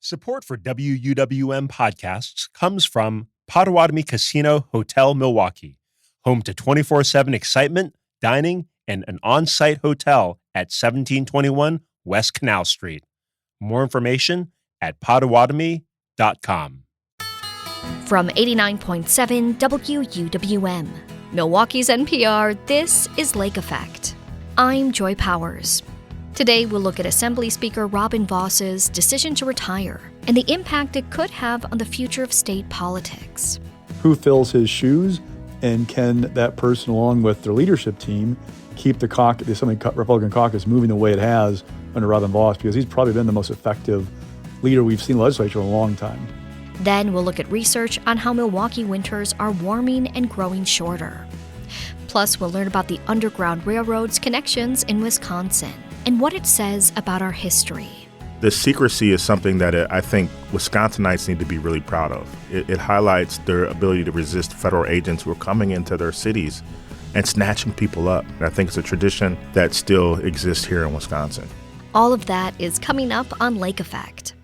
Support for WUWM podcasts comes from Potawatomi Casino Hotel Milwaukee, home to 24/7 excitement, dining, and an on-site hotel at 1721 West Canal Street. More information at potawatomi.com. From 89.7 WUWM, Milwaukee's NPR, this is Lake Effect. I'm Joy Powers. Today, we'll look at Assembly Speaker Robin Vos's decision to retire and the impact it could have on the future of state politics. Who fills his shoes, and can that person, along with their leadership team, keep the Assembly Republican caucus moving the way it has under Robin Vos? Because he's probably been the most effective leader we've seen in the legislature in a long time. Then we'll look at research on how Milwaukee winters are warming and growing shorter. Plus, we'll learn about the Underground Railroad's connections in Wisconsin and what it says about our history. The secrecy is something that I think Wisconsinites need to be really proud of. It highlights their ability to resist federal agents who are coming into their cities and snatching people up. And I think it's a tradition that still exists here in Wisconsin. All of that is coming up on Lake Effect.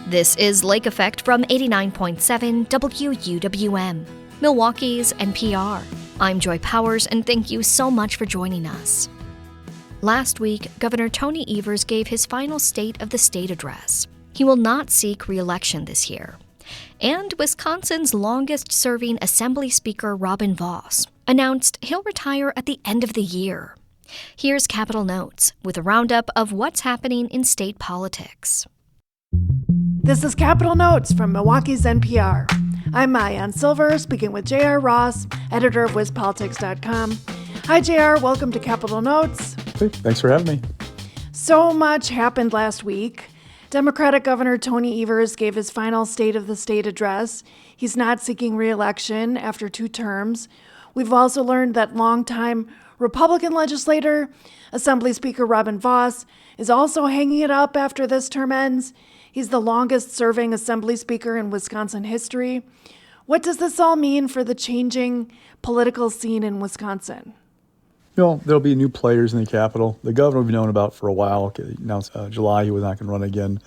This is Lake Effect from 89.7 WUWM, Milwaukee's NPR. I'm Joy Powers, and thank you so much for joining us. Last week, Governor Tony Evers gave his final State of the State address. He will not seek re-election this year. And Wisconsin's longest-serving Assembly Speaker Robin Vos announced he'll retire at the end of the year. Here's Capitol Notes with a roundup of what's happening in state politics. This is Capitol Notes from Milwaukee's NPR. I'm Maayan Silver, speaking with J.R. Ross, editor of WisPolitics.com. Hi, J.R. Welcome to Capitol Notes. Hey, thanks for having me. So much happened last week. Democratic Governor Tony Evers gave his final State of the State address. He's not seeking re-election after 2 terms. We've also learned that longtime Republican legislator, Assembly Speaker Robin Vos, is also hanging it up after this term ends. He's the longest-serving Assembly Speaker in Wisconsin history. What does this all mean for the changing political scene in Wisconsin? There'll be new players in the Capitol. The governor we've known about for a while. He announced July he was not going to run again.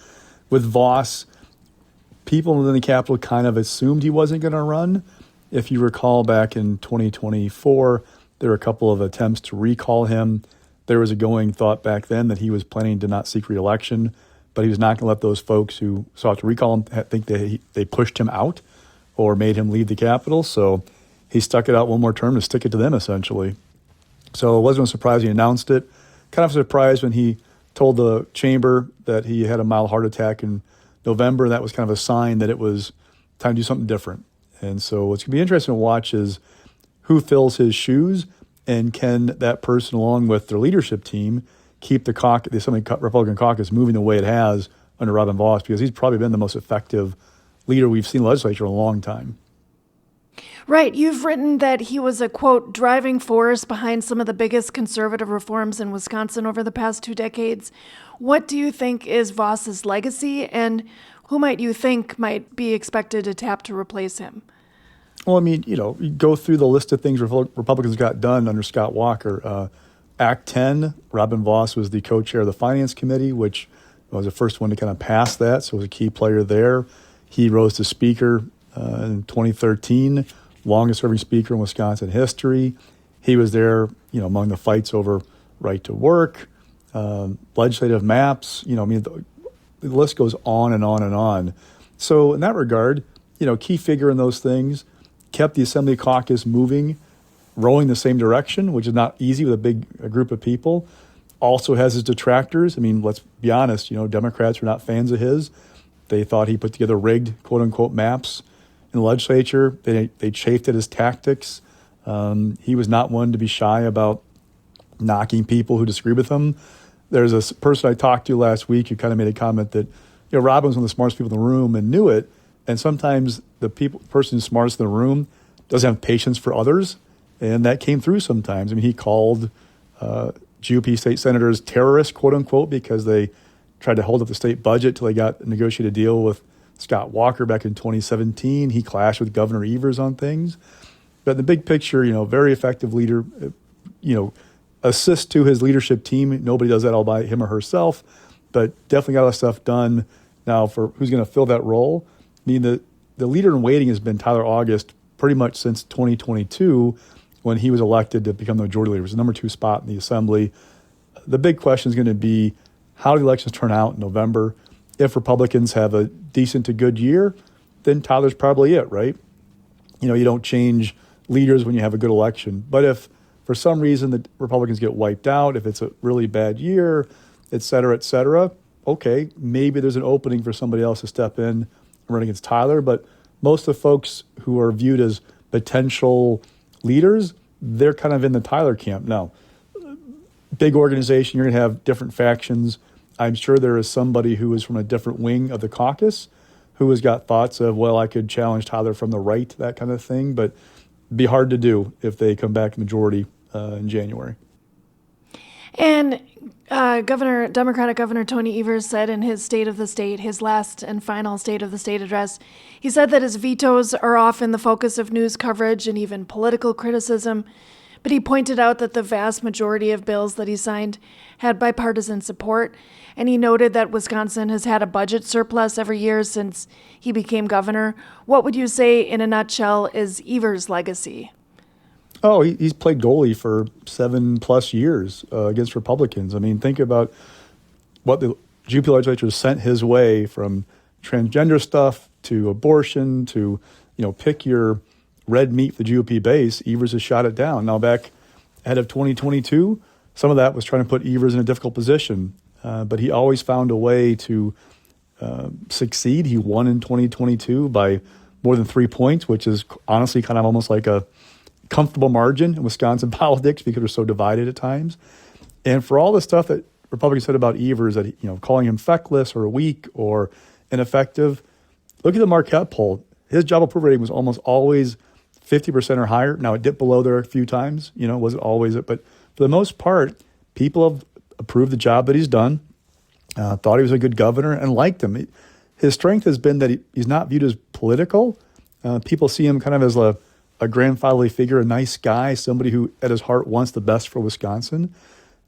With Vos, people in the Capitol kind of assumed he wasn't going to run. If you recall, back in 2024, there were a couple of attempts to recall him. There was a going thought back then that he was planning to not seek re-election, but he was not going to let those folks who sought to recall him think they pushed him out or made him leave the Capitol. So he stuck it out one more term to stick it to them, essentially. So it wasn't a surprise he announced it. Kind of surprised when he told the chamber that he had a mild heart attack in November. That was kind of a sign that it was time to do something different. And so what's going to be interesting to watch is who fills his shoes, and can that person, along with their leadership team, keep the Assembly Republican caucus moving the way it has under Robin Vos? Because he's probably been the most effective leader we've seen in the legislature in a long time. Right. You've written that he was a, quote, driving force behind some of the biggest conservative reforms in Wisconsin over the past 2 decades. What do you think is Vos's legacy, and who might you think might be expected to tap to replace him? Well, you go through the list of things Republicans got done under Scott Walker. Act 10, Robin Vos was the co-chair of the Finance Committee, which was the first one to kind of pass that, so was a key player there. He rose to Speaker in 2013, longest-serving Speaker in Wisconsin history. He was there, among the fights over right to work, legislative maps. The list goes on and on and on. So in that regard, key figure in those things, kept the Assembly caucus moving, rowing the same direction, which is not easy with a big group of people. Also has his detractors. Let's be honest, Democrats were not fans of his. They thought he put together rigged, quote-unquote, maps in the legislature. They chafed at his tactics. He was not one to be shy about knocking people who disagree with him. There's a person I talked to last week who kind of made a comment that, Robin was one of the smartest people in the room and knew it. And sometimes the person who's smartest in the room doesn't have patience for others. And that came through sometimes. He called GOP state senators terrorists, quote unquote, because they tried to hold up the state budget till they got a negotiated deal with Scott Walker back in 2017. He clashed with Governor Evers on things. But in the big picture, very effective leader, assist to his leadership team. Nobody does that all by him or herself, but definitely got a lot of stuff done. Now, for who's going to fill that role, I mean, the leader in waiting has been Tyler August pretty much since 2022 when he was elected to become the majority leader. It was the number 2 spot in the assembly. The big question is going to be, how do the elections turn out in November? If Republicans have a decent to good year, then Tyler's probably it, right? You don't change leaders when you have a good election. But if for some reason the Republicans get wiped out, if it's a really bad year, et cetera, okay, maybe there's an opening for somebody else to step in and run against Tyler. But most of the folks who are viewed as potential leaders, they're kind of in the Tyler camp. Now, big organization, you're going to have different factions. I'm sure there is somebody who is from a different wing of the caucus who has got thoughts of, well, I could challenge Tyler from the right, that kind of thing. But it'd be hard to do if they come back majority in January. And Democratic Governor Tony Evers said in his State of the State, his last and final State of the State address, he said that his vetoes are often the focus of news coverage and even political criticism. But he pointed out that the vast majority of bills that he signed had bipartisan support, and he noted that Wisconsin has had a budget surplus every year since he became governor. What would you say, in a nutshell, is Evers' legacy? Oh, he's played goalie for 7+ years against Republicans. I mean, think about what the GOP legislature sent his way, from transgender stuff to abortion to, pick your red meat for the GOP base. Evers has shot it down. Now, back ahead of 2022, some of that was trying to put Evers in a difficult position, but he always found a way to succeed. He won in 2022 by more than 3 points, which is honestly kind of almost like a comfortable margin in Wisconsin politics because they're so divided at times. And for all the stuff that Republicans said about Evers, that calling him feckless or weak or ineffective, look at the Marquette poll. His job approval rating was almost always 50% or higher. Now, it dipped below there a few times, wasn't always it. But for the most part, people have approved the job that he's done, thought he was a good governor, and liked him. His strength has been that he's not viewed as political. People see him kind of as a grandfatherly figure, a nice guy, somebody who at his heart wants the best for Wisconsin.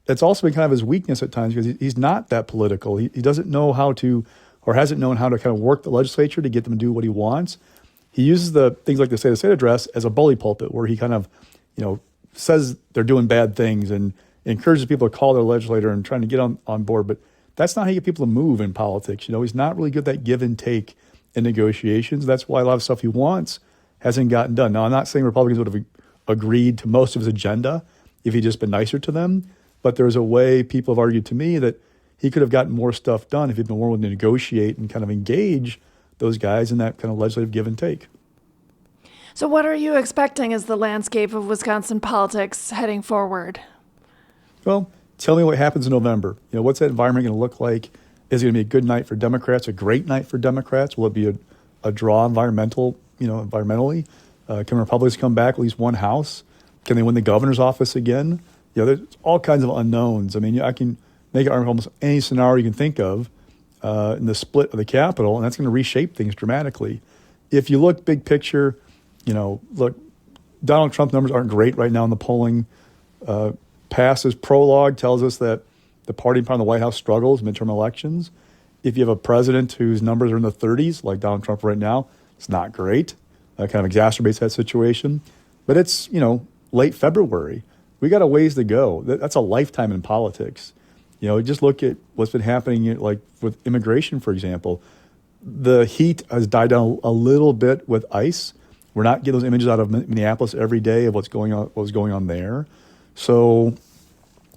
That's also been kind of his weakness at times because he's not that political. He doesn't know how to, or hasn't known how to kind of work the legislature to get them to do what he wants. He uses the things like the State of the State address as a bully pulpit where he kind of, says they're doing bad things and encourages people to call their legislator and trying to get on board. But that's not how you get people to move in politics. He's not really good at that give and take in negotiations. That's why a lot of stuff he wants hasn't gotten done. Now, I'm not saying Republicans would have agreed to most of his agenda if he'd just been nicer to them, but there's a way people have argued to me that he could have gotten more stuff done if he'd been more willing to negotiate and kind of engage those guys in that kind of legislative give and take. So what are you expecting as the landscape of Wisconsin politics heading forward? Well, tell me what happens in November. What's that environment going to look like? Is it going to be a good night for Democrats, a great night for Democrats? Will it be a draw environmentally? Can Republicans come back at least one house? Can they win the governor's office again? There's all kinds of unknowns. I mean, I can make it almost any scenario you can think of in the split of the Capitol, and that's going to reshape things dramatically. If you look big picture, look, Donald Trump numbers aren't great right now in the polling. Past his prologue tells us that the party in the White House struggles midterm elections. If you have a president whose numbers are in the 30s, like Donald Trump right now, it's not great. Kind of exacerbates that situation. But it's, late February. We got a ways to go. That's a lifetime in politics. Just look at what's been happening, like with immigration, for example. The heat has died down a little bit with ICE. We're not getting those images out of Minneapolis every day of what was going on there. So,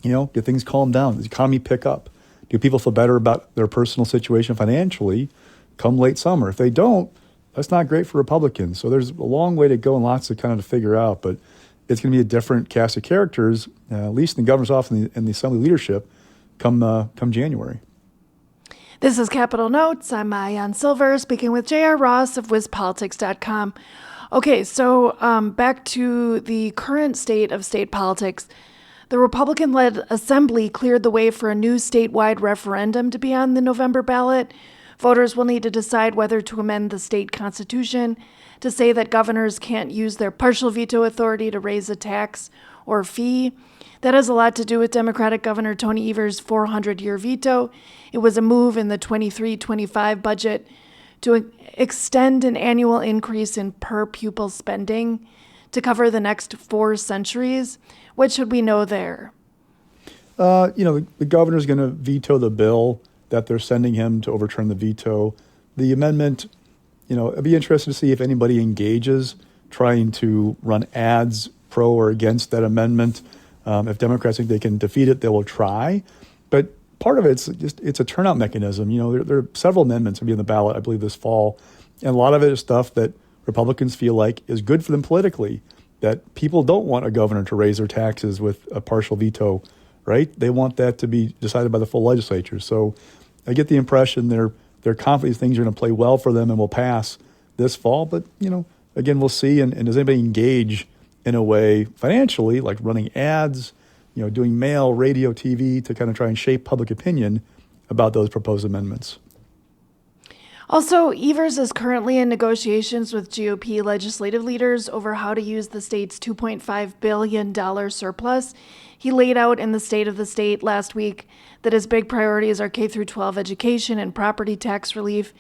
get things calm down. Does the economy pick up? Do people feel better about their personal situation financially come late summer? If they don't, that's not great for Republicans. So there's a long way to go and lots to kind of to figure out. But it's going to be a different cast of characters, at least in the governor's office and the assembly leadership, come January. This is Capitol Notes. I'm Maayan Silver speaking with J.R. Ross of WizPolitics.com. Okay, so back to the current state of state politics. The Republican-led Assembly cleared the way for a new statewide referendum to be on the November ballot. Voters will need to decide whether to amend the state constitution to say that governors can't use their partial veto authority to raise a tax or fee. That has a lot to do with Democratic Governor Tony Evers' 400-year veto. It was a move in the 23-25 budget to extend an annual increase in per-pupil spending to cover the next 4 centuries. What should we know there? The governor's going to veto the bill that they're sending him to overturn the veto. The amendment, it'd be interesting to see if anybody engages trying to run ads pro or against that amendment. If Democrats think they can defeat it, they will try. But part of it's a turnout mechanism. There are several amendments to be on the ballot, I believe, this fall. And a lot of it is stuff that Republicans feel like is good for them politically, that people don't want a governor to raise their taxes with a partial veto, right? They want that to be decided by the full legislature. So I get the impression they're confident these things are going to play well for them and will pass this fall. But, again, we'll see. And does anybody engage in a way financially, like running ads, doing mail, radio, TV, to kind of try and shape public opinion about those proposed amendments? Also, Evers is currently in negotiations with GOP legislative leaders over how to use the state's $2.5 billion surplus. He laid out in the State of the State last week that his big priorities are K-12 education and property tax relief.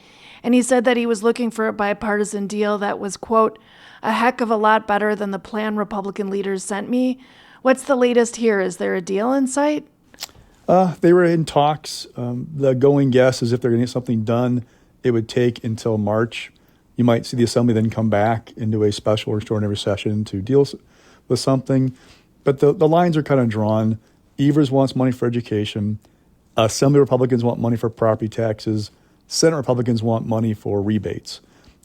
And he said that he was looking for a bipartisan deal that was, quote, a heck of a lot better than the plan Republican leaders sent me. What's the latest here? Is there a deal in sight? They were in talks. The going guess is if they're going to get something done, it would take until March. You might see the Assembly then come back into a special or extraordinary session to deal with something. But the lines are kind of drawn. Evers wants money for education. Assembly Republicans want money for property taxes. Senate Republicans want money for rebates.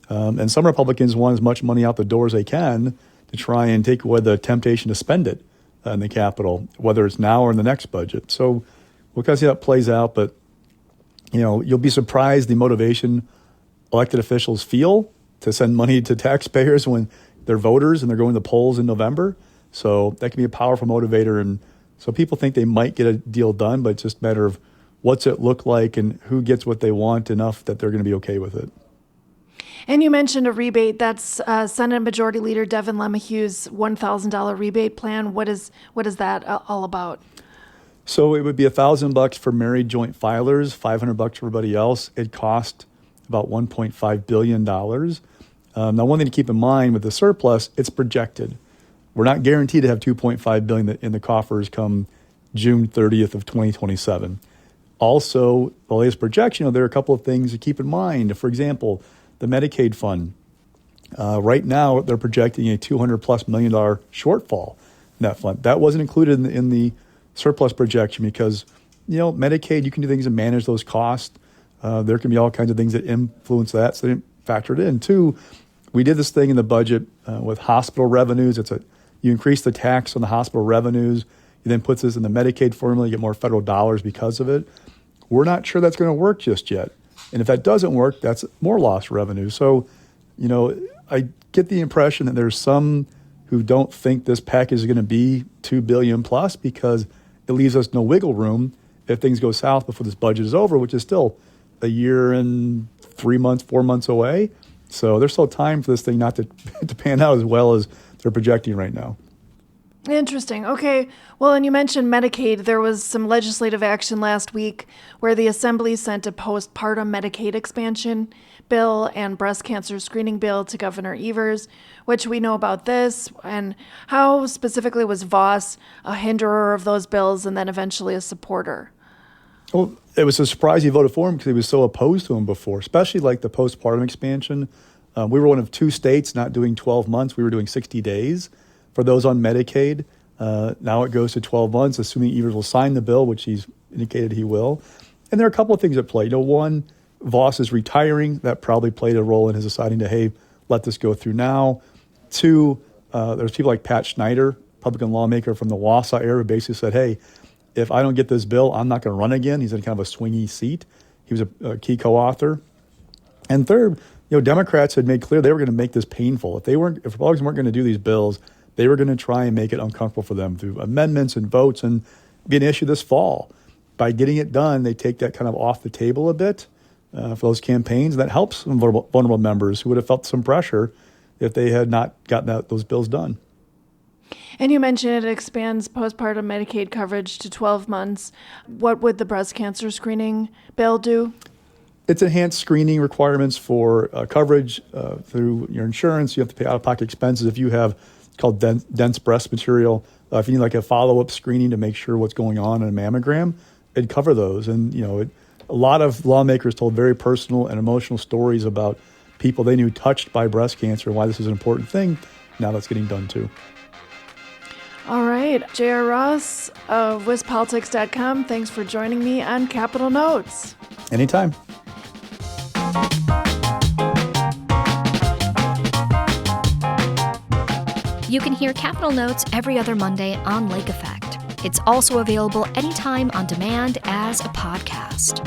And some Republicans want as much money out the door as they can to try and take away the temptation to spend it in the Capitol, whether it's now or in the next budget. So we'll kind of see how it plays out. But, you'll be surprised the motivation elected officials feel to send money to taxpayers when they're voters and they're going to the polls in November. So that can be a powerful motivator. And so people think they might get a deal done, but it's just a matter of what's it look like and who gets what they want enough that they're going to be okay with it. And you mentioned a rebate. That's Senate Majority Leader Devin LeMahieu's $1,000 rebate plan. What is that all about? So it would be $1,000 for married joint filers, $500 for everybody else. It cost about $1.5 billion. Now, one thing to keep in mind with the surplus, it's projected. We're not guaranteed to have $2.5 billion in the coffers come June 30th of 2027. Also, the latest projection, there are a couple of things to keep in mind. For example, the Medicaid fund. Right now, they're projecting a $200+ million shortfall in that fund. That wasn't included in the surplus projection because, Medicaid, you can do things to manage those costs. There can be all kinds of things that influence that, so they didn't factor it in. 2, we did this thing in the budget with hospital revenues. You increase the tax on the hospital revenues. You then put this in the Medicaid formula. You get more federal dollars because of it. We're not sure that's going to work just yet. And if that doesn't work, that's more lost revenue. So, I get the impression that there's some who don't think this package is going to be $2 billion plus because it leaves us no wiggle room if things go south before this budget is over, which is still a year and 3 months, 4 months away. So there's still time for this thing not to pan out as well as they're projecting right now. Interesting. Okay. Well, and you mentioned Medicaid. There was some legislative action last week where the Assembly sent a postpartum Medicaid expansion bill and breast cancer screening bill to Governor Evers. What should we know about this? And how specifically was Vos a hinderer of those bills and then eventually a supporter? Well, it was a surprise he voted for him because he was so opposed to him before, especially like the postpartum expansion. We were one of 2 states not doing 12 months. We were doing 60 days for those on Medicaid. Now it goes to 12 months, assuming Evers will sign the bill, which he's indicated he will. And there are a couple of things at play. One, Vos is retiring. That probably played a role in his deciding to, hey, let this go through now. 2, there's people like Pat Schneider, Republican lawmaker from the Wausau area, who basically said, hey, if I don't get this bill, I'm not going to run again. He's in kind of a swingy seat. He was a key co-author. And 3rd, Democrats had made clear they were going to make this painful. If Republicans weren't going to do these bills, they were going to try and make it uncomfortable for them through amendments and votes and be an issue this fall. By getting it done, they take that kind of off the table a bit for those campaigns. That helps some vulnerable members who would have felt some pressure if they had not gotten those bills done. And you mentioned it expands postpartum Medicaid coverage to 12 months. What would the breast cancer screening bill do? It's enhanced screening requirements for coverage through your insurance. You have to pay out-of-pocket expenses if you have called dense breast material. If you need like a follow-up screening to make sure what's going on in a mammogram, it'd cover those. And a lot of lawmakers told very personal and emotional stories about people they knew touched by breast cancer and why this is an important thing. Now that's getting done too. All right, J.R. Ross of WisPolitics.com. Thanks for joining me on Capital Notes. Anytime. You can hear Capital Notes every other Monday on Lake Effect. It's also available anytime on demand as a podcast.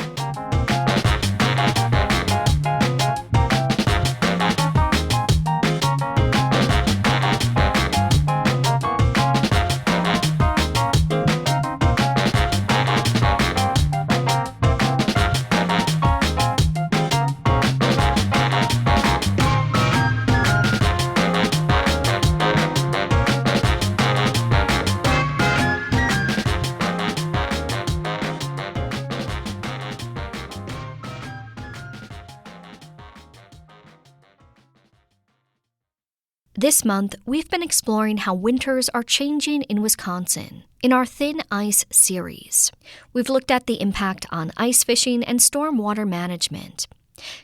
This month, we've been exploring how winters are changing in Wisconsin in our Thin Ice series. We've looked at the impact on ice fishing and stormwater management.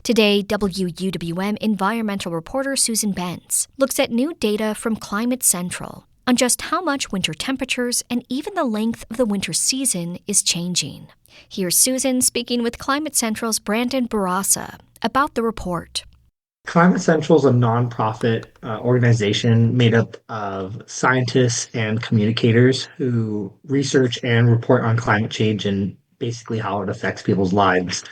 Today, WUWM environmental reporter Susan Benz looks at new data from Climate Central on just how much winter temperatures and even the length of the winter season is changing. Here's Susan speaking with Climate Central's Brandon Barassa about the report. Climate Central is a nonprofit organization made up of scientists and communicators who research and report on climate change and basically how it affects people's lives.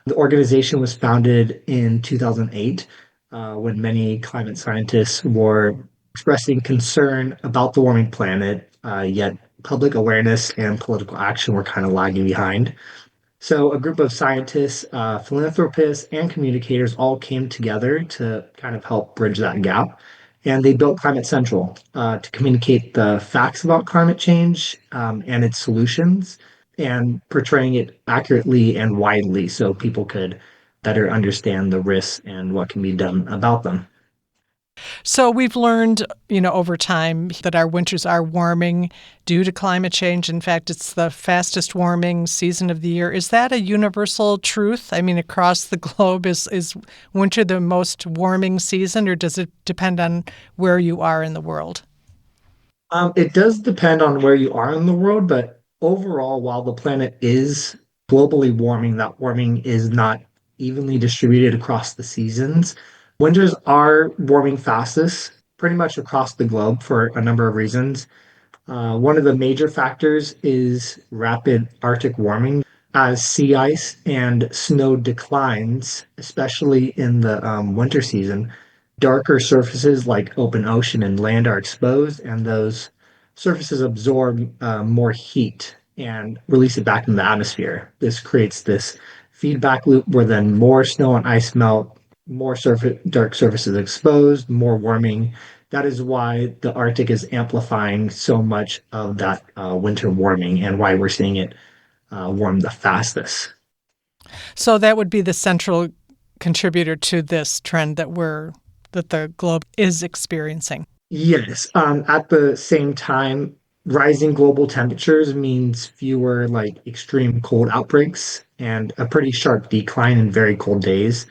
The organization was founded in 2008 when many climate scientists were expressing concern about the warming planet, yet public awareness and political action were kind of lagging behind. So a group of scientists, philanthropists, and communicators all came together to kind of help bridge that gap. And they built Climate Central to communicate the facts about climate change and its solutions and portraying it accurately and widely so people could better understand the risks and what can be done about them. So we've learned, over time that our winters are warming due to climate change. In fact, it's the fastest warming season of the year. Is that a universal truth? I mean, across the globe, is winter the most warming season, or does it depend on where you are in the world? It does depend on where you are in the world, but overall, while the planet is globally warming, that warming is not evenly distributed across the seasons. Winters are warming fastest pretty much across the globe for a number of reasons. One of the major factors is rapid Arctic warming. As sea ice and snow declines, especially in the winter season, darker surfaces like open ocean and land are exposed, and those surfaces absorb more heat and release it back in the atmosphere. This creates this feedback loop where then more snow and ice melt, more dark surfaces exposed, more warming. That is why the Arctic is amplifying so much of that winter warming and why we're seeing it warm the fastest. So that would be the central contributor to this trend that the globe is experiencing. Yes. At the same time, rising global temperatures means fewer extreme cold outbreaks and a pretty sharp decline in very cold days.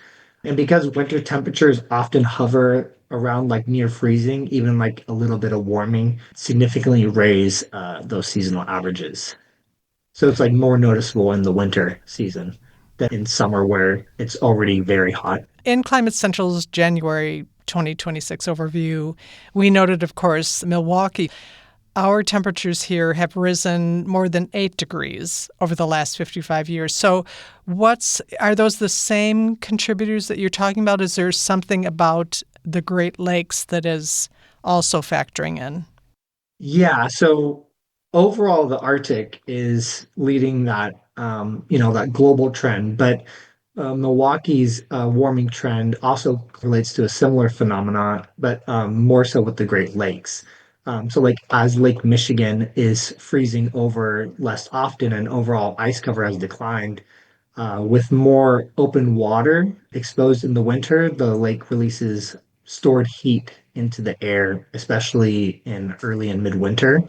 And because winter temperatures often hover around near freezing, even a little bit of warming significantly raise those seasonal averages. So it's more noticeable in the winter season than in summer where it's already very hot. In Climate Central's January 2026 overview, we noted, of course, Milwaukee. Our temperatures here have risen more than 8 degrees over the last 55 years. So are those the same contributors that you're talking about? Is there something about the Great Lakes that is also factoring in? Yeah. So overall, the Arctic is leading that, that global trend. But Milwaukee's warming trend also relates to a similar phenomenon, but more so with the Great Lakes. So like as Lake Michigan is freezing over less often and overall ice cover has declined, with more open water exposed in the winter, the lake releases stored heat into the air, especially in early and midwinter.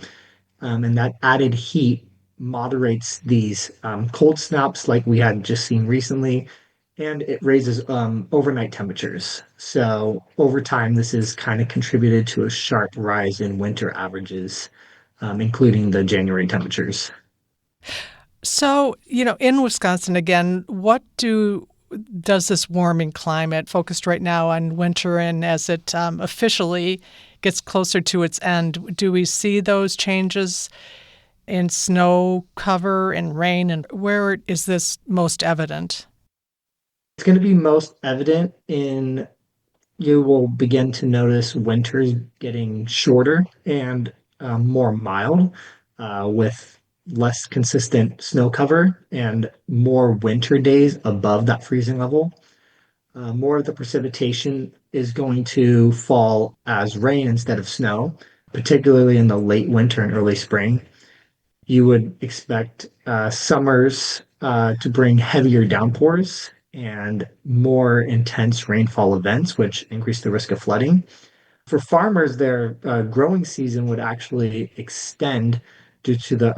And that added heat moderates these cold snaps like we had just seen recently, and it raises overnight temperatures. So over time, this has kind of contributed to a sharp rise in winter averages, including the January temperatures. So, in Wisconsin, again, does this warming climate focused right now on winter and as it officially gets closer to its end, do we see those changes in snow cover and rain, and where is this most evident? It's going to be most evident in you will begin to notice winters getting shorter and more mild, with less consistent snow cover and more winter days above that freezing level. More of the precipitation is going to fall as rain instead of snow, particularly in the late winter and early spring. You would expect summers to bring heavier downpours and more intense rainfall events, which increase the risk of flooding. For farmers, their growing season would actually extend due to the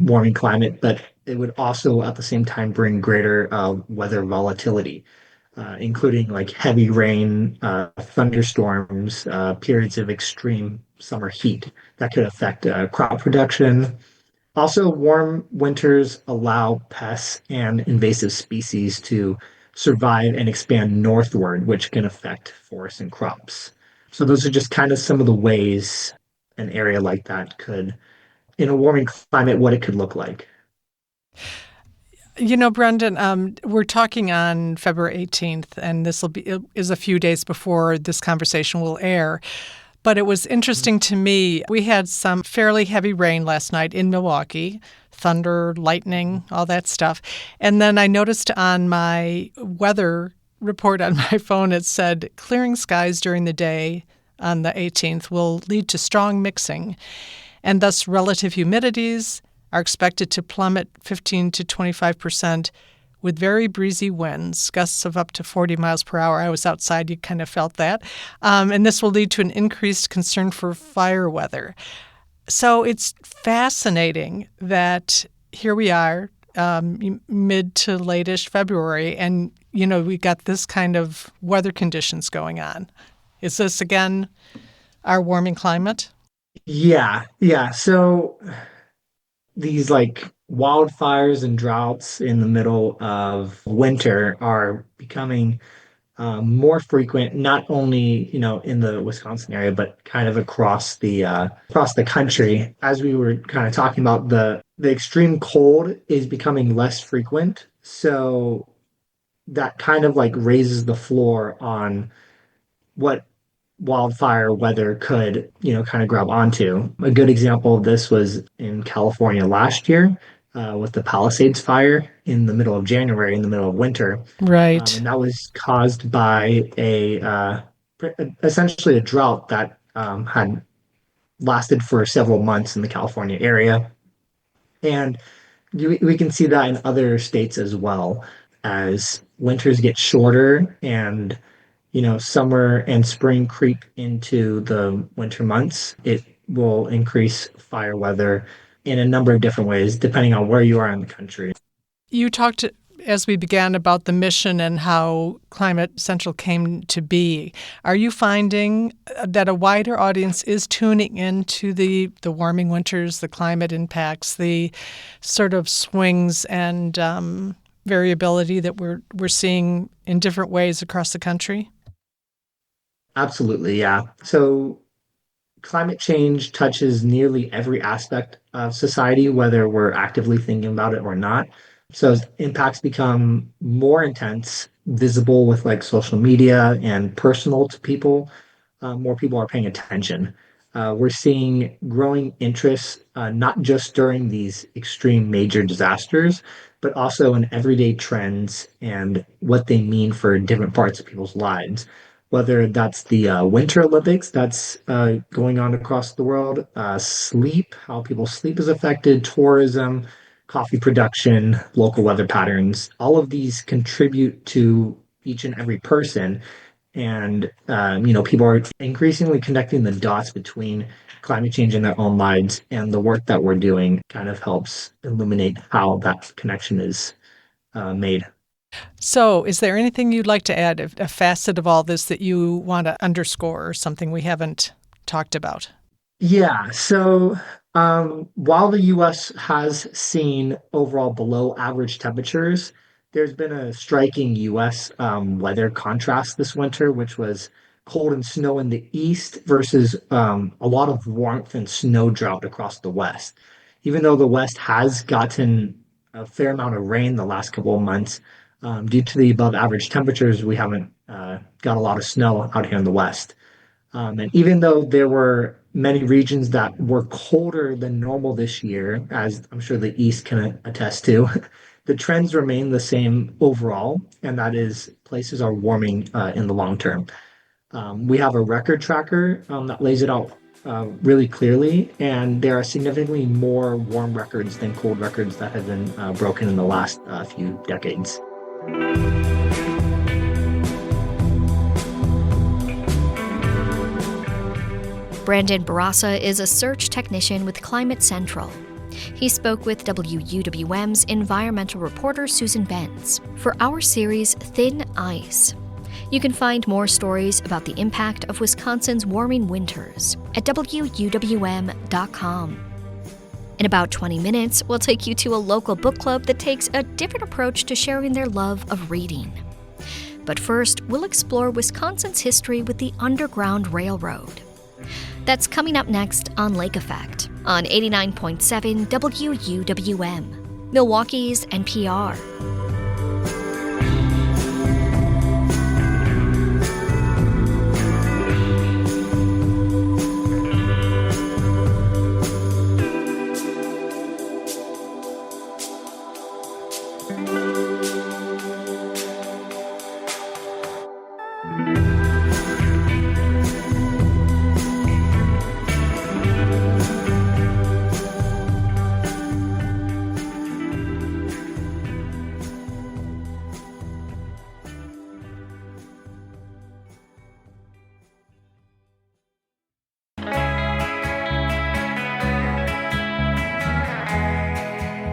warming climate, but it would also at the same time bring greater weather volatility, including like heavy rain, thunderstorms, periods of extreme summer heat that could affect crop production. Also, warm winters allow pests and invasive species to survive and expand northward, which can affect forests and crops. So, those are just kind of some of the ways an area like that could, in a warming climate, what it could look like. Brendan, we're talking on February 18th, and is a few days before this conversation will air. But it was interesting to me. We had some fairly heavy rain last night in Milwaukee, thunder, lightning, all that stuff. And then I noticed on my weather report on my phone, it said clearing skies during the day on the 18th will lead to strong mixing, and thus relative humidities are expected to plummet 15 to 25% with very breezy winds, gusts of up to 40 miles per hour. I was outside, you kind of felt that. And this will lead to an increased concern for fire weather. So it's fascinating that here we are, mid to late-ish February, and, we got this kind of weather conditions going on. Is this, again, our warming climate? Yeah, yeah. So these like wildfires and droughts in the middle of winter are becoming more frequent, not only in the Wisconsin area, but kind of across the country. As we were kind of talking about, the extreme cold is becoming less frequent, so that kind of like raises the floor on what wildfire weather could, kind of grab onto. A good example of this was in California last year, with the Palisades fire in the middle of January, in the middle of winter. Right. And that was caused by essentially a drought that had lasted for several months in the California area. And we can see that in other states as well, as winters get shorter and summer and spring creep into the winter months. It will increase fire weather in a number of different ways, depending on where you are in the country. You talked, as we began, about the mission and how Climate Central came to be. Are you finding that a wider audience is tuning into the warming winters, the climate impacts, the sort of swings and variability that we're seeing in different ways across the country? Absolutely, yeah. So climate change touches nearly every aspect of society, whether we're actively thinking about it or not. So as impacts become more intense, visible with like social media and personal to people, more people are paying attention. We're seeing growing interest, not just during these extreme major disasters, but also in everyday trends and what they mean for different parts of people's lives. whether that's the Winter Olympics that's going on across the world, sleep, how people sleep is affected, tourism, coffee production, local weather patterns. All of these contribute to each and every person. And, people are increasingly connecting the dots between climate change in their own lives, and the work that we're doing kind of helps illuminate how that connection is made. So, is there anything you'd like to add, a facet of all this that you want to underscore, or something we haven't talked about? Yeah. So while the US has seen overall below average temperatures, there's been a striking US weather contrast this winter, which was cold and snow in the east versus a lot of warmth and snow drought across the west. Even though the west has gotten a fair amount of rain the last couple of months, due to the above average temperatures, we haven't got a lot of snow out here in the west. And even though there were many regions that were colder than normal this year, as I'm sure the East can attest to, the trends remain the same overall, and that is places are warming in the long term. We have a record tracker that lays it out really clearly, and there are significantly more warm records than cold records that have been broken in the last few decades. Brandon Barassa is a search technician with Climate Central. He spoke with WUWM's environmental reporter Susan Benz for our series Thin Ice. You can find more stories about the impact of Wisconsin's warming winters at WUWM.com. In about 20 minutes, we'll take you to a local book club that takes a different approach to sharing their love of reading. But first, we'll explore Wisconsin's history with the Underground Railroad. That's coming up next on Lake Effect on 89.7 WUWM, Milwaukee's NPR.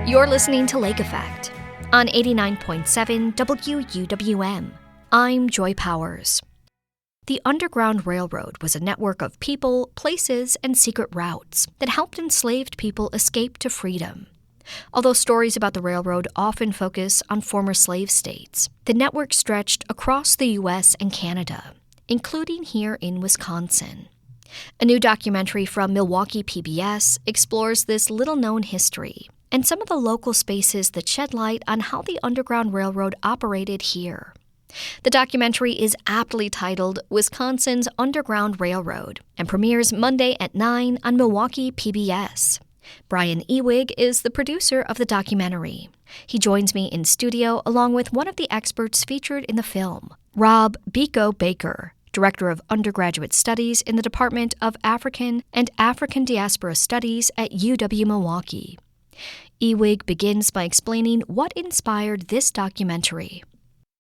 You're listening to Lake Effect on 89.7 WUWM. I'm Joy Powers. The Underground Railroad was a network of people, places, and secret routes that helped enslaved people escape to freedom. Although stories about the railroad often focus on former slave states, the network stretched across the U.S. and Canada, including here in Wisconsin. A new documentary from Milwaukee PBS explores this little-known history and some of the local spaces that shed light on how the Underground Railroad operated here. The documentary is aptly titled Wisconsin's Underground Railroad and premieres Monday at 9 on Milwaukee PBS. Brian Ewig is the producer of the documentary. He joins me in studio along with one of the experts featured in the film, Rob Biko Baker, Director of Undergraduate Studies in the Department of African and African Diaspora Studies at UW-Milwaukee. Ewig begins by explaining what inspired this documentary.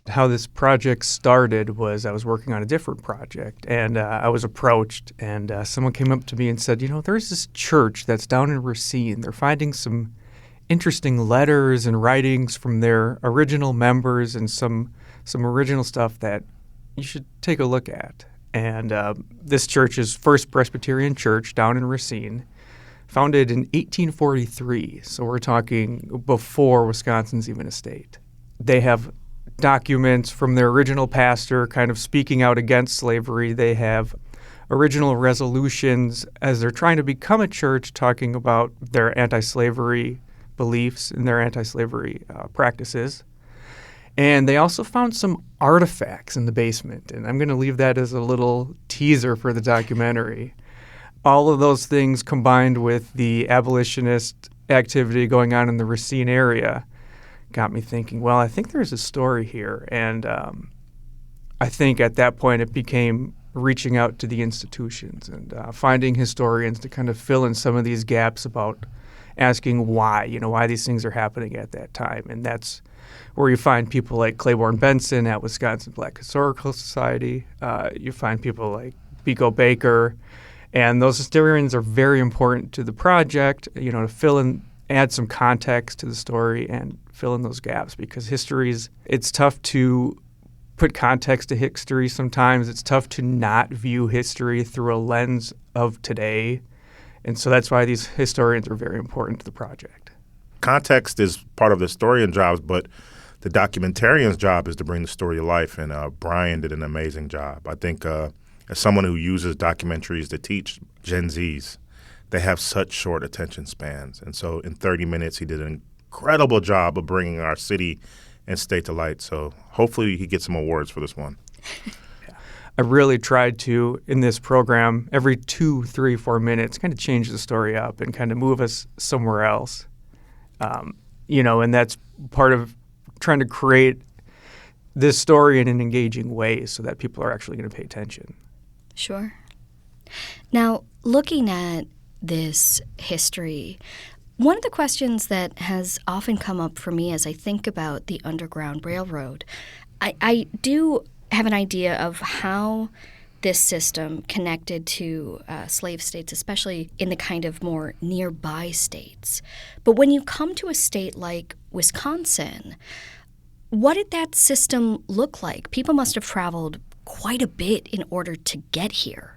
How this project started was I was working on a different project, and I was approached, and someone came up to me and said, there's this church that's down in Racine. They're finding some interesting letters and writings from their original members and some original stuff that you should take a look at. And this church is First Presbyterian Church down in Racine, founded in 1843, so we're talking before Wisconsin's even a state. They have documents from their original pastor kind of speaking out against slavery. They have original resolutions as they're trying to become a church talking about their anti-slavery beliefs and their anti-slavery practices. And they also found some artifacts in the basement, and I'm going to leave that as a little teaser for the documentary. All of those things combined with the abolitionist activity going on in the Racine area got me thinking, well, I think there's a story here. And I think at that point it became reaching out to the institutions and finding historians to kind of fill in some of these gaps about asking why these things are happening at that time. And that's where you find people like Claiborne Benson at Wisconsin Black Historical Society. You find people like Biko Baker. And those historians are very important to the project, to fill in, add some context to the story and fill in those gaps, because it's tough to put context to history sometimes. It's tough to not view history through a lens of today. And so that's why these historians are very important to the project. Context is part of the historian's jobs, but the documentarian's job is to bring the story to life. And Brian did an amazing job. I think as someone who uses documentaries to teach Gen Zs, they have such short attention spans. And so in 30 minutes, he did an incredible job of bringing our city and state to light. So hopefully he gets some awards for this one. I really tried to, in this program, every 2, 3, 4 minutes, kind of change the story up and kind of move us somewhere else. And that's part of trying to create this story in an engaging way so that people are actually going to pay attention. Sure. Now, looking at this history, one of the questions that has often come up for me as I think about the Underground Railroad, I do have an idea of how this system connected to slave states, especially in the kind of more nearby states. But when you come to a state like Wisconsin, what did that system look like? People must have traveled quite a bit in order to get here.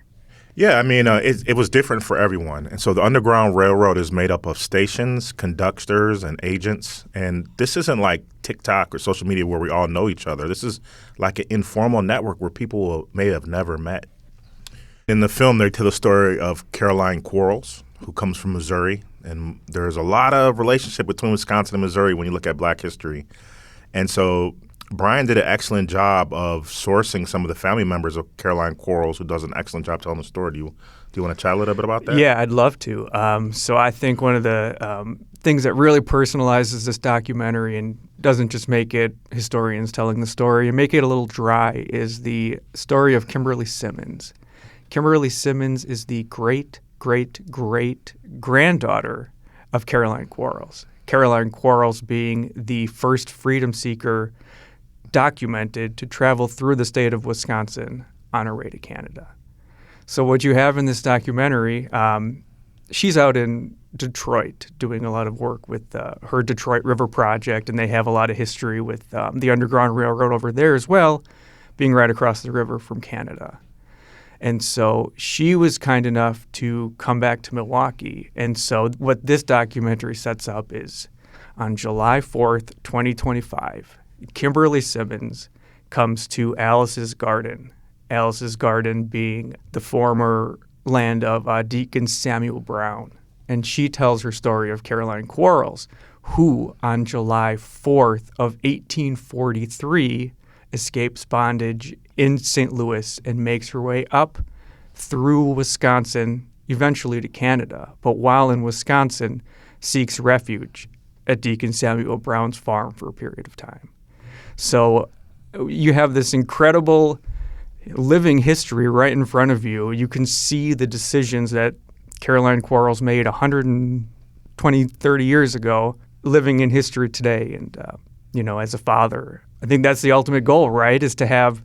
Yeah, I mean, it was different for everyone. And so the Underground Railroad is made up of stations, conductors, and agents. And this isn't like TikTok or social media where we all know each other. This is like an informal network where people may have never met. In the film, they tell the story of Caroline Quarles, who comes from Missouri. And there's a lot of relationship between Wisconsin and Missouri when you look at Black history. And so Brian did an excellent job of sourcing some of the family members of Caroline Quarles, who does an excellent job telling the story. Do you want to chat a little bit about that? Yeah, I'd love to. So I think one of the things that really personalizes this documentary and doesn't just make it historians telling the story and make it a little dry is the story of Kimberly Simmons. Kimberly Simmons is the great-great-great-granddaughter of Caroline Quarles. Caroline Quarles being the first freedom seeker documented to travel through the state of Wisconsin on her way to Canada. So what you have in this documentary, she's out in Detroit doing a lot of work with her Detroit River Project, and they have a lot of history with the Underground Railroad over there as well, being right across the river from Canada. And so she was kind enough to come back to Milwaukee. And so what this documentary sets up is on July 4th, 2025, Kimberly Simmons comes to Alice's Garden. Alice's Garden being the former land of Deacon Samuel Brown. And she tells her story of Caroline Quarles, who on July 4th of 1843 escapes bondage in St. Louis and makes her way up through Wisconsin, eventually to Canada. But while in Wisconsin, seeks refuge at Deacon Samuel Brown's farm for a period of time. So you have this incredible living history right in front of you. You can see the decisions that Caroline Quarles made 120, 30 years ago, living in history today. And, as a father, I think that's the ultimate goal, right, is to have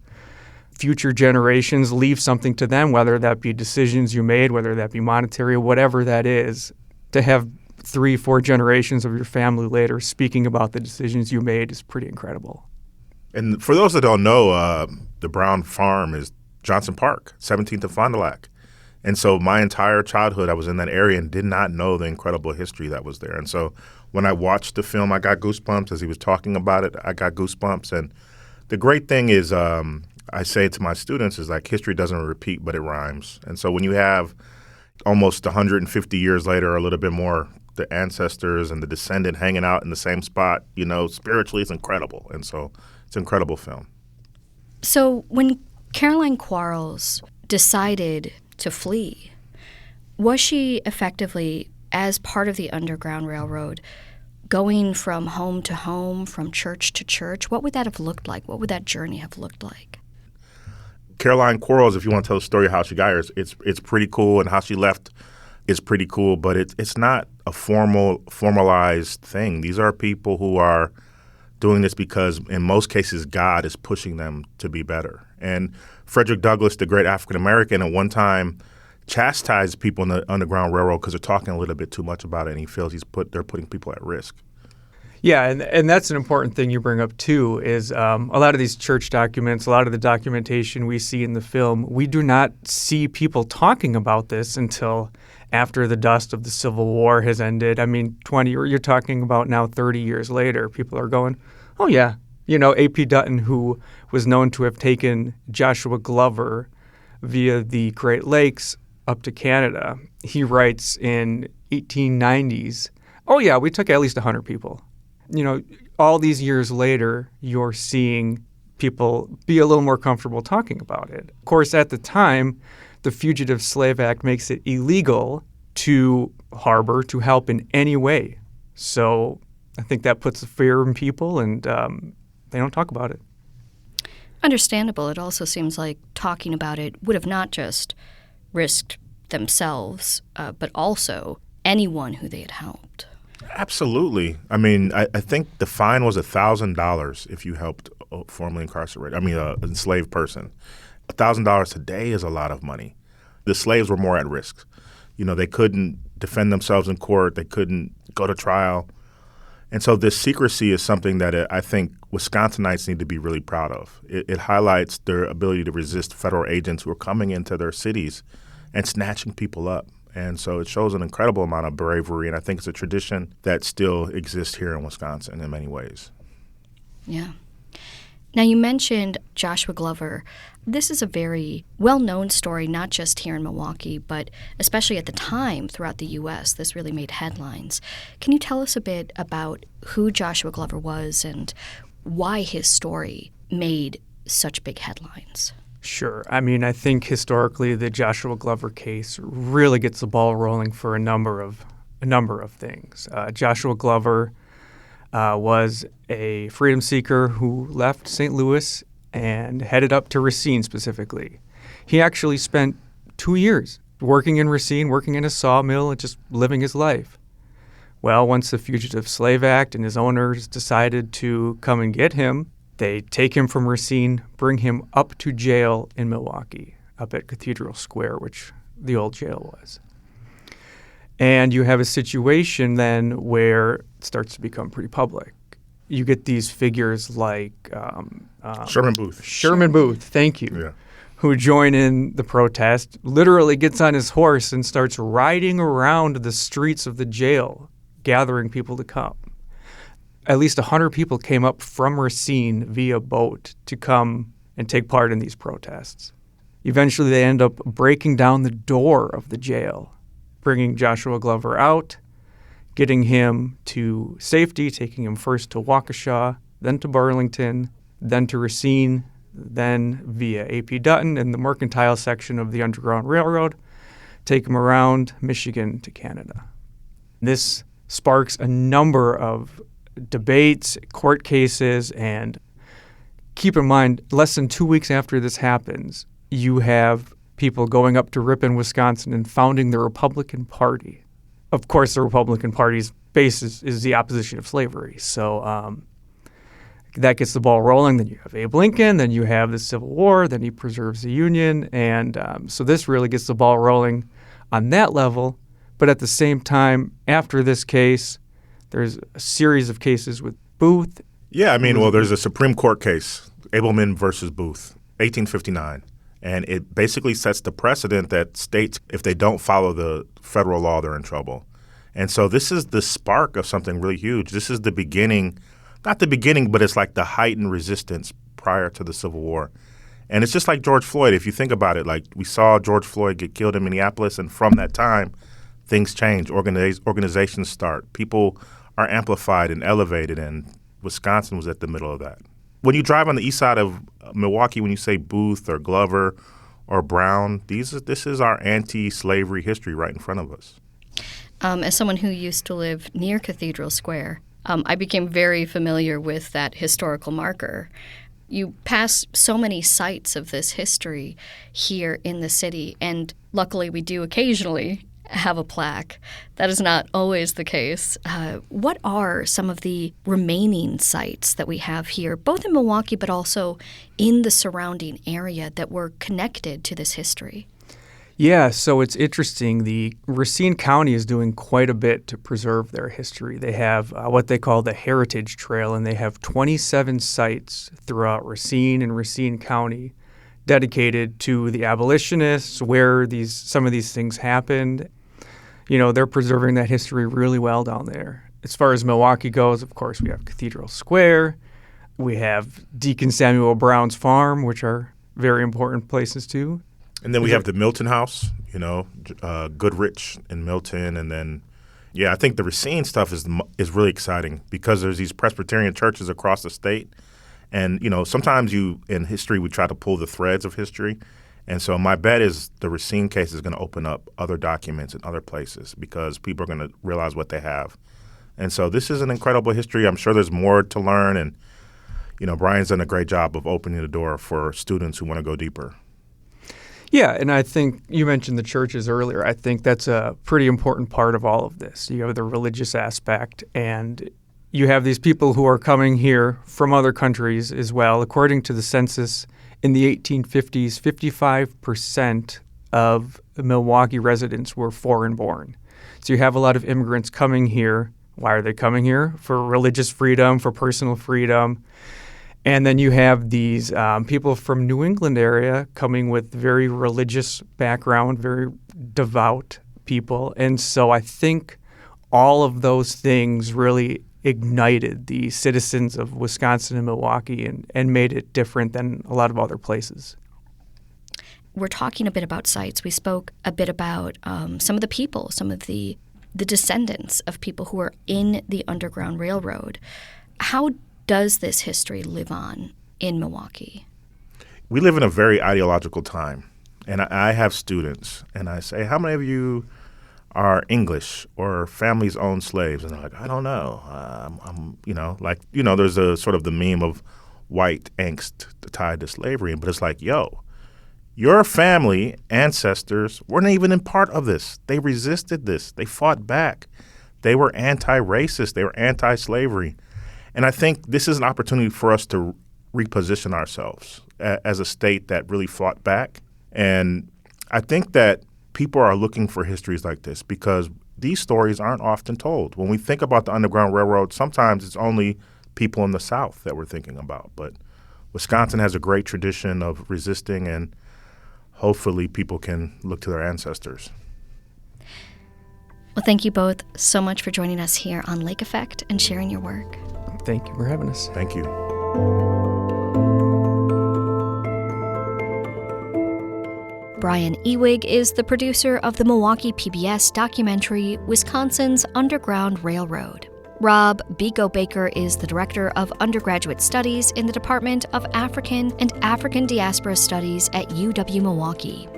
future generations leave something to them, whether that be decisions you made, whether that be monetary, whatever that is. To have 3, 4 generations of your family later speaking about the decisions you made is pretty incredible. And for those that don't know, the Brown Farm is Johnson Park, 17th and Fond du Lac. And so my entire childhood, I was in that area and did not know the incredible history that was there. And so when I watched the film, I got goosebumps. As he was talking about it, I got goosebumps. And the great thing is, I say to my students, is like history doesn't repeat, but it rhymes. And so when you have almost 150 years later, or a little bit more, the ancestors and the descendant hanging out in the same spot, spiritually, it's incredible. And so it's an incredible film. So when Caroline Quarles decided to flee, was she effectively, as part of the Underground Railroad, going from home to home, from church to church? What would that have looked like? What would that journey have looked like? Caroline Quarles, if you want to tell the story of how she got here, it's pretty cool, and how she left is pretty cool, but it's not a formalized thing. These are people who are doing this because, in most cases, God is pushing them to be better. And Frederick Douglass, the great African-American, at one time chastised people in the Underground Railroad because they're talking a little bit too much about it, and he feels they're putting people at risk. Yeah, and that's an important thing you bring up, too, is a lot of these church documents, a lot of the documentation we see in the film, we do not see people talking about this until after the dust of the Civil War has ended. I mean, you're talking about now 30 years later, people are going, oh, yeah. You know, A.P. Dutton, who was known to have taken Joshua Glover via the Great Lakes up to Canada, he writes in 1890s, oh, yeah, we took at least 100 people. You know, all these years later, you're seeing people be a little more comfortable talking about it. Of course, at the time, the Fugitive Slave Act makes it illegal to harbor, to help in any way. So I think that puts a fear in people, and they don't talk about it. Understandable. It also seems like talking about it would have not just risked themselves, but also anyone who they had helped. Absolutely. I mean, I think the fine was $1,000 if you helped a formerly incarcerated, an enslaved person. $1,000 today is a lot of money. The slaves were more at risk. You know, they couldn't defend themselves in court. They couldn't go to trial. And so this secrecy is something that I think Wisconsinites need to be really proud of. It highlights their ability to resist federal agents who are coming into their cities and snatching people up. And so it shows an incredible amount of bravery, and I think it's a tradition that still exists here in Wisconsin in many ways. Yeah. Now, you mentioned Joshua Glover. This is a very well-known story, not just here in Milwaukee, but especially at the time throughout the U.S. This really made headlines. Can you tell us a bit about who Joshua Glover was and why his story made such big headlines? Sure. I mean, I think historically the Joshua Glover case really gets the ball rolling for a number of things. Joshua Glover was a freedom seeker who left St. Louis and headed up to Racine specifically. He actually spent 2 years working in Racine, working in a sawmill, and just living his life. Well, once the Fugitive Slave Act and his owners decided to come and get him, they take him from Racine, bring him up to jail in Milwaukee, up at Cathedral Square, which the old jail was. And you have a situation then where it starts to become pretty public. You get these figures like Sherman Booth. Sherman Booth, thank you, Yeah. who join in the protest, literally gets on his horse and starts riding around the streets of the jail, gathering people to come. At least 100 people came up from Racine via boat to come and take part in these protests. Eventually, they end up breaking down the door of the jail, bringing Joshua Glover out, getting him to safety, taking him first to Waukesha, then to Burlington, then to Racine, then via A.P. Dutton in the mercantile section of the Underground Railroad, take him around Michigan to Canada. This sparks a number of debates, court cases, and keep in mind, less than 2 weeks after this happens, you have people going up to Ripon, Wisconsin, and founding the Republican Party. Of course, the Republican Party's base is the opposition of slavery. So that gets the ball rolling. Then you have Abe Lincoln. Then you have the Civil War. Then he preserves the Union. And so this really gets the ball rolling on that level. But at the same time, after this case, there's a series of cases with Booth. Yeah, I mean, well, there's a Supreme Court case, Abelman versus Booth, 1859. And it basically sets the precedent that states, if they don't follow the federal law, they're in trouble. And so this is the spark of something really huge. This is the beginning, not the beginning, but it's like the heightened resistance prior to the Civil War. And it's just like George Floyd. If you think about it, like we saw George Floyd get killed in Minneapolis, and from that time, things change. Organizations start. People are amplified and elevated, and Wisconsin was at the middle of that. When you drive on the east side of Milwaukee, when you say Booth or Glover or Brown, this is our anti-slavery history right in front of us. As someone who used to live near Cathedral Square, I became very familiar with that historical marker. You pass so many sites of this history here in the city, and luckily we do occasionally have a plaque. That is not always the case. What are some of the remaining sites that we have here, both in Milwaukee but also in the surrounding area, that were connected to this history? Yeah, so it's interesting. The Racine County is doing quite a bit to preserve their history. They have what they call the Heritage Trail, and they have 27 sites throughout Racine and Racine County dedicated to the abolitionists, where some of these things happened. You know, they're preserving that history really well down there. As far as Milwaukee goes, of course, we have Cathedral Square. We have Deacon Samuel Brown's farm, which are very important places too. And then we have the Milton House, Goodrich and Milton. And then, I think the Racine stuff is really exciting because there's these Presbyterian churches across the state. And, sometimes in history, we try to pull the threads of history. And so my bet is the Racine case is going to open up other documents in other places because people are going to realize what they have. And so this is an incredible history. I'm sure there's more to learn. And, Brian's done a great job of opening the door for students who want to go deeper. Yeah, and I think you mentioned the churches earlier. I think that's a pretty important part of all of this. You have the religious aspect, and you have these people who are coming here from other countries as well. According to the census in the 1850s, 55% of Milwaukee residents were foreign-born. So you have a lot of immigrants coming here. Why are they coming here? For religious freedom, for personal freedom. And then you have these people from New England area coming with very religious background, very devout people. And so I think all of those things really ignited the citizens of Wisconsin and Milwaukee and made it different than a lot of other places. We're talking a bit about sites. We spoke a bit about some of the people, some of the descendants of people who are in the Underground Railroad. How does this history live on in Milwaukee? We live in a very ideological time. And I have students, and I say, how many of you are English or families own slaves? And they're like, I don't know. There's a sort of the meme of white angst tied to slavery. But it's like, your family ancestors weren't even in part of this. They resisted this. They fought back. They were anti-racist. They were anti-slavery. And I think this is an opportunity for us to reposition ourselves as a state that really fought back. And I think that people are looking for histories like this because these stories aren't often told. When we think about the Underground Railroad, sometimes it's only people in the South that we're thinking about. But Wisconsin has a great tradition of resisting, and hopefully people can look to their ancestors. Well, thank you both so much for joining us here on Lake Effect and sharing your work. Thank you for having us. Thank you. Brian Ewig is the producer of the Milwaukee PBS documentary Wisconsin's Underground Railroad. Rob Biko Baker is the director of undergraduate studies in the Department of African and African Diaspora Studies at UW-Milwaukee,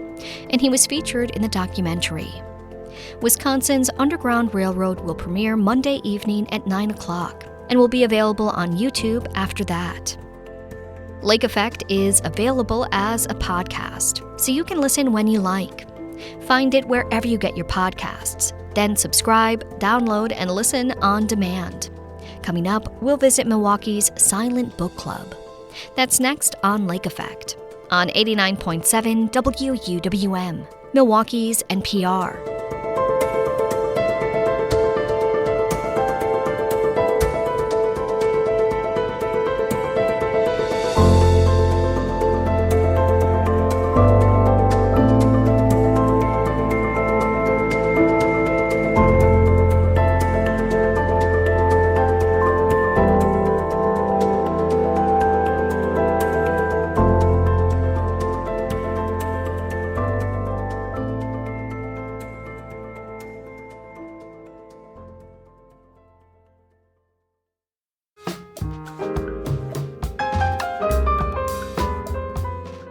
and he was featured in the documentary. Wisconsin's Underground Railroad will premiere Monday evening at 9 o'clock and will be available on YouTube after that. Lake Effect is available as a podcast, so you can listen when you like. Find it wherever you get your podcasts. Then subscribe, download, and listen on demand. Coming up, we'll visit Milwaukee's Silent Book Club. That's next on Lake Effect on 89.7 WUWM, Milwaukee's NPR.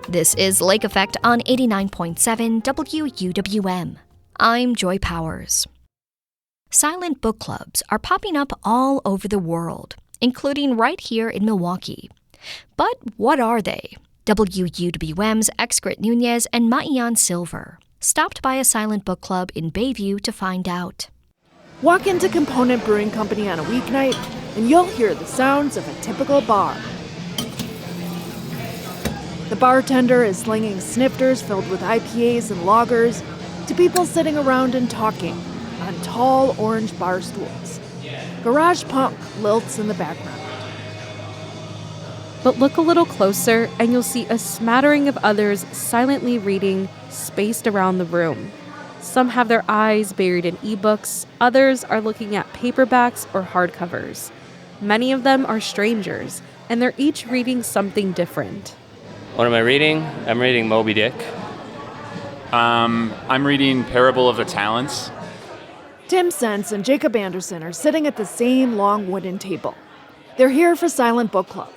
This is Lake Effect on 89.7 WUWM. I'm Joy Powers. Silent book clubs are popping up all over the world, including right here in Milwaukee. But what are they? WUWM's Excret Nunez and Maiyan Silver stopped by a silent book club in Bayview to find out. Walk into Component Brewing Company on a weeknight, and you'll hear the sounds of a typical bar. The bartender is slinging snifters filled with IPAs and lagers to people sitting around and talking on tall orange bar stools. Garage punk lilts in the background. But look a little closer and you'll see a smattering of others silently reading, spaced around the room. Some have their eyes buried in ebooks, others are looking at paperbacks or hardcovers. Many of them are strangers, and they're each reading something different. What am I reading? I'm reading Moby Dick. I'm reading Parable of the Talents. Tim Sense and Jacob Anderson are sitting at the same long wooden table. They're here for Silent Book Club,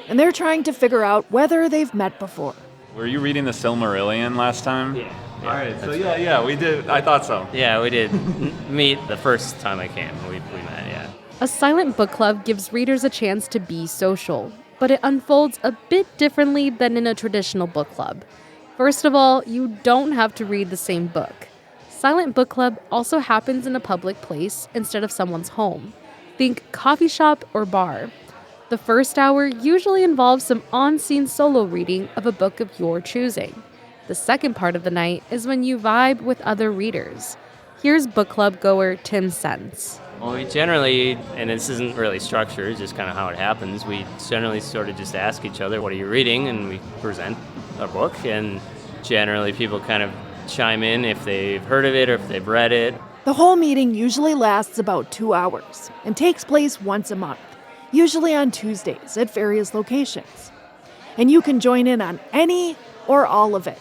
and they're trying to figure out whether they've met before. Were you reading the Silmarillion last time? Yeah. All right, so yeah, we did. I thought so. Yeah, we did meet the first time I came. We met, yeah. A silent book club gives readers a chance to be social, but it unfolds a bit differently than in a traditional book club. First of all, you don't have to read the same book. Silent book club also happens in a public place instead of someone's home. Think coffee shop or bar. The first hour usually involves some on-scene solo reading of a book of your choosing. The second part of the night is when you vibe with other readers. Here's book club goer Tim Sense. Well, we generally, and this isn't really structured, it's just kind of how it happens, we generally sort of just ask each other, what are you reading? And we present a book, and generally people kind of chime in if they've heard of it or if they've read it. The whole meeting usually lasts about 2 hours and takes place once a month, usually on Tuesdays at various locations. And you can join in on any or all of it,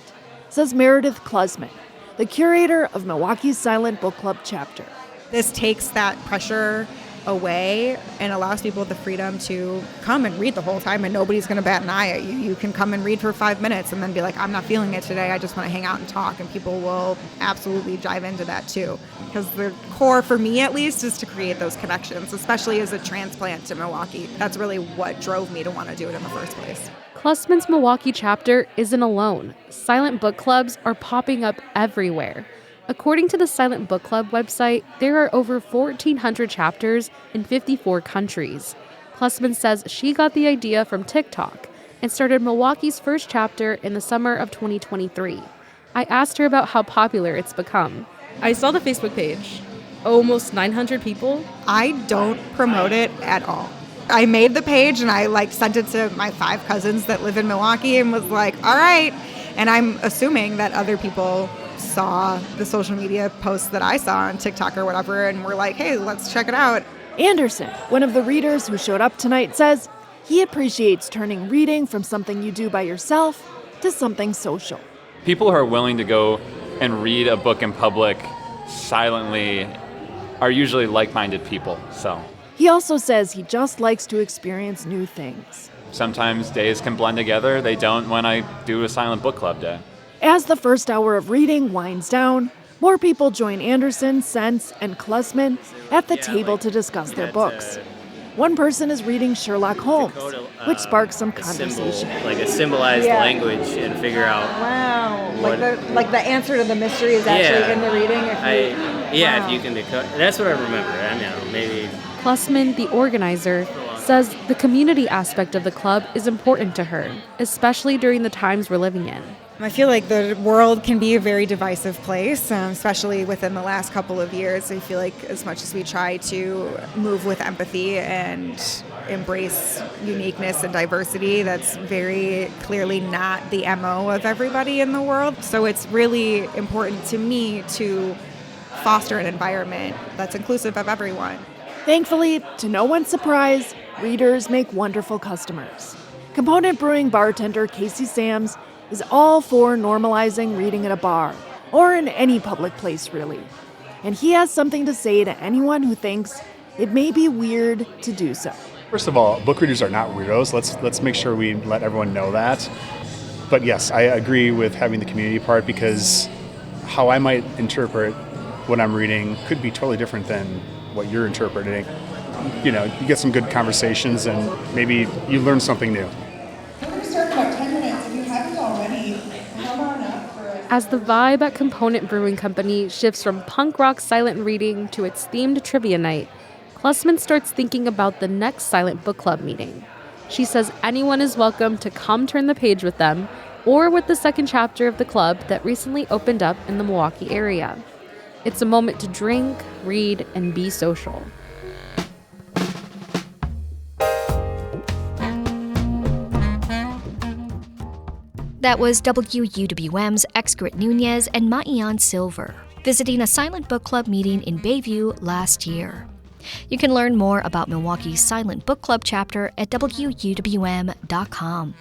says Meredith Klusman, the curator of Milwaukee's Silent Book Club chapter. This takes that pressure away and allows people the freedom to come and read the whole time, and nobody's going to bat an eye at you. You can come and read for 5 minutes and then be like, I'm not feeling it today, I just want to hang out and talk, and people will absolutely dive into that too. Because the core, for me at least, is to create those connections, especially as a transplant to Milwaukee. That's really what drove me to want to do it in the first place. Klusman's Milwaukee chapter isn't alone. Silent book clubs are popping up everywhere. According to the Silent Book Club website, there are over 1,400 chapters in 54 countries. Klusman says she got the idea from TikTok and started Milwaukee's first chapter in the summer of 2023. I asked her about how popular it's become. I saw the Facebook page. Almost 900 people. I don't promote it at all. I made the page and I sent it to my 5 cousins that live in Milwaukee and was like, all right. And I'm assuming that other people saw the social media posts that I saw on TikTok or whatever and were like, hey, let's check it out. Anderson, one of the readers who showed up tonight, says he appreciates turning reading from something you do by yourself to something social. People who are willing to go and read a book in public silently are usually like-minded people, so. He also says he just likes to experience new things. Sometimes days can blend together. They don't when I do a silent book club day. As the first hour of reading winds down, more people join Anderson, Sense, and Klusman at the table to discuss their books. One person is reading Sherlock Holmes, which sparks some conversation. Like a symbolized language and figure out. Wow. Like the answer to the mystery is actually in the reading? If you can decode. That's what I remember. I know, maybe. Klusman, the organizer, says the community aspect of the club is important to her, especially during the times we're living in. I feel like the world can be a very divisive place, especially within the last couple of years. I feel like as much as we try to move with empathy and embrace uniqueness and diversity, that's very clearly not the MO of everybody in the world. So it's really important to me to foster an environment that's inclusive of everyone. Thankfully, to no one's surprise, readers make wonderful customers. Component Brewing bartender Casey Sams is all for normalizing reading at a bar, or in any public place, really. And he has something to say to anyone who thinks it may be weird to do so. First of all, book readers are not weirdos. Let's make sure we let everyone know that. But yes, I agree with having the community part, because how I might interpret what I'm reading could be totally different than what you're interpreting. You know, you get some good conversations and maybe you learn something new. you haven't already, come on up for it. As the vibe at Component Brewing Company shifts from punk rock silent reading to its themed trivia night, Klussman starts thinking about the next silent book club meeting. She says anyone is welcome to come turn the page with them or with the second chapter of the club that recently opened up in the Milwaukee area. It's a moment to drink, read, and be social. That was WUWM's Excret Nunez and Maian Silver, visiting a silent book club meeting in Bayview last year. You can learn more about Milwaukee's Silent Book Club chapter at WUWM.com.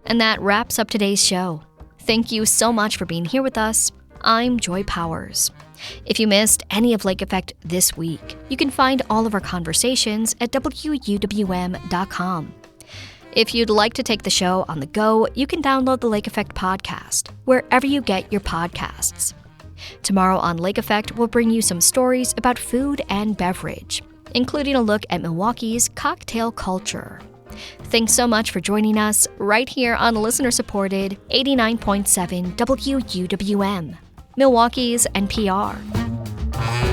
And that wraps up today's show. Thank you so much for being here with us. I'm Joy Powers. If you missed any of Lake Effect this week, you can find all of our conversations at WUWM.com. If you'd like to take the show on the go, you can download the Lake Effect podcast, wherever you get your podcasts. Tomorrow on Lake Effect, we'll bring you some stories about food and beverage, including a look at Milwaukee's cocktail culture. Thanks so much for joining us right here on listener-supported 89.7 WUWM, Milwaukee's NPR.